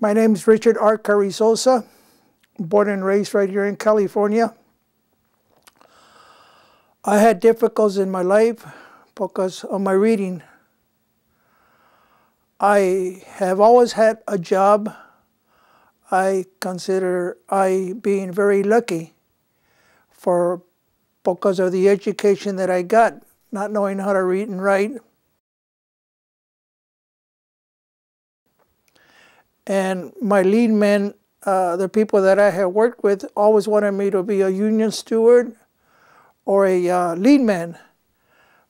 My name is Richard R. Carrizosa, born and raised right here in California. I had difficulties in my life because of my reading. I have always had a job. I consider being very lucky because of the education that I got, not knowing how to read and write. And my lead men, the people that I have worked with, always wanted me to be a union steward or a lead man.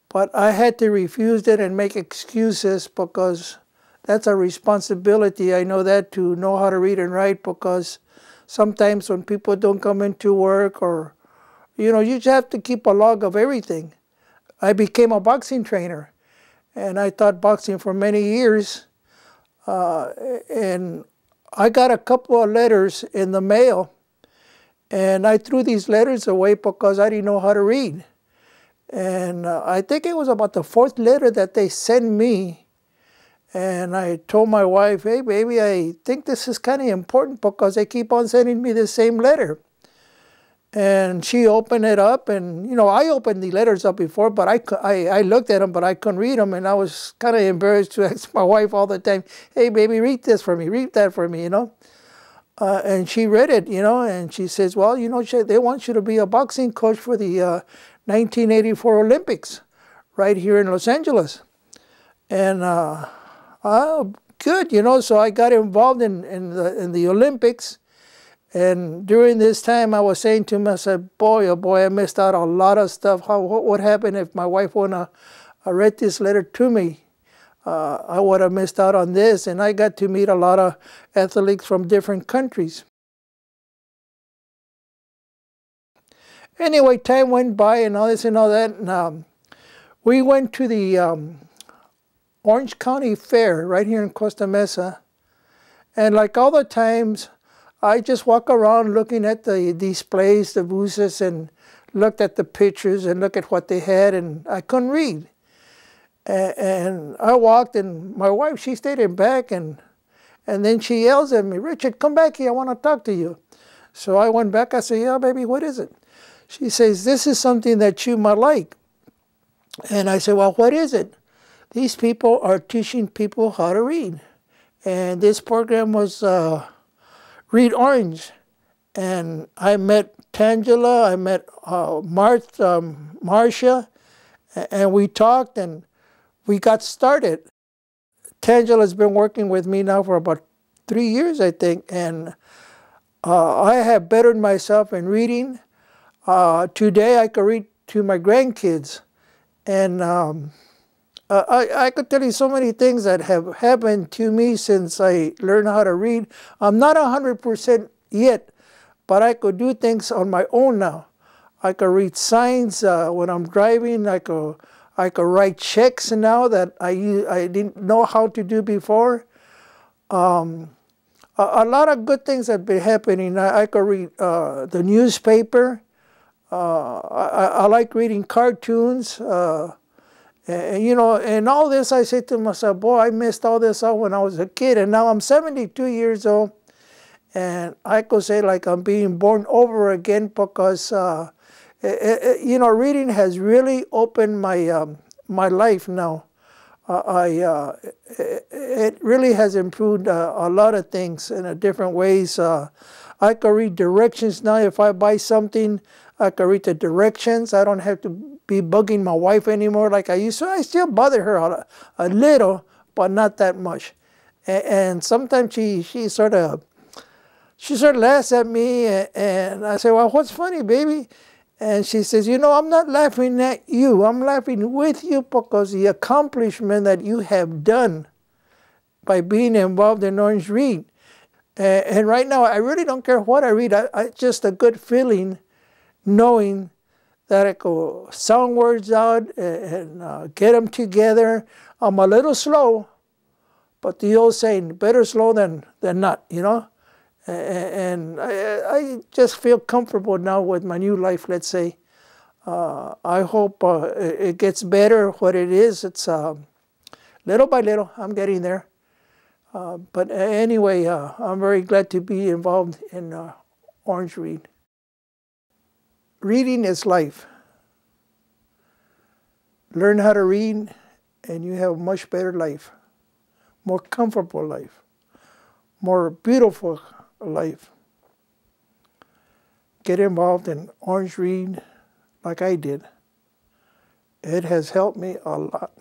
But I had to refuse it and make excuses because that's a responsibility. I know that, to know how to read and write, because sometimes when people don't come into work, or, you just have to keep a log of everything. I became a boxing trainer, and I taught boxing for many years. And I got a couple of letters in the mail, and I threw these letters away because I didn't know how to read. And I think it was about the fourth letter that they sent me. And I told my wife, hey, baby, I think this is kind of important because they keep on sending me the same letter. And she opened it up, and, I opened the letters up before, but I looked at them, but I couldn't read them, and I was kind of embarrassed to ask my wife all the time, hey, baby, read this for me, read that for me, And she read it, and she says, well, they want you to be a boxing coach for the 1984 Olympics right here in Los Angeles. And, good, so I got involved in the Olympics. And during this time, I was saying to myself, boy, oh boy, I missed out on a lot of stuff. What would happen if my wife wouldn't have read this letter to me? I would have missed out on this. And I got to meet a lot of athletes from different countries. Anyway, time went by and all this and all that. And, we went to the Orange County Fair right here in Costa Mesa. And like all the times, I just walk around looking at the displays, the booths, and looked at the pictures and looked at what they had, and I couldn't read. And I walked, and my wife, she stayed in back, and then she yells at me, Richard, come back here, I want to talk to you. So I went back, I said, yeah, baby, what is it? She says, this is something that you might like. And I said, well, what is it? These people are teaching people how to read. And this program was Read Orange. And I met Tangela, I met Marcia, and we talked and we got started. Tangela's been working with me now for about 3 years, I think, and I have bettered myself in reading. Today I could read to my grandkids, and I could tell you so many things that have happened to me since I learned how to read. I'm not 100% yet, but I could do things on my own now. I could read signs when I'm driving. I could write checks now that I didn't know how to do before. A lot of good things have been happening. I could read the newspaper. I like reading cartoons. And all this, I say to myself, boy, I missed all this out when I was a kid. And now I'm 72 years old. And I could say like I'm being born over again because, reading has really opened my life now. It really has improved a lot of things in different ways. I can read directions now. If I buy something, I can read the directions. I don't have to be bugging my wife anymore like I used to. I still bother her a little, but not that much. And sometimes she sort of laughs at me, and I say, well, what's funny, baby? And she says, I'm not laughing at you. I'm laughing with you because the accomplishment that you have done by being involved in Orange Read. And right now, I really don't care what I read. It's just a good feeling knowing that I could sound words out and get them together. I'm a little slow, but the old saying, better slow than not, And I just feel comfortable now with my new life, let's say. I hope it gets better what it is. It's little by little, I'm getting there. But anyway, I'm very glad to be involved in Orange Read. Reading is life. Learn how to read, and you have a much better life, more comfortable life, more beautiful life. Get involved in Orange Read like I did. It has helped me a lot.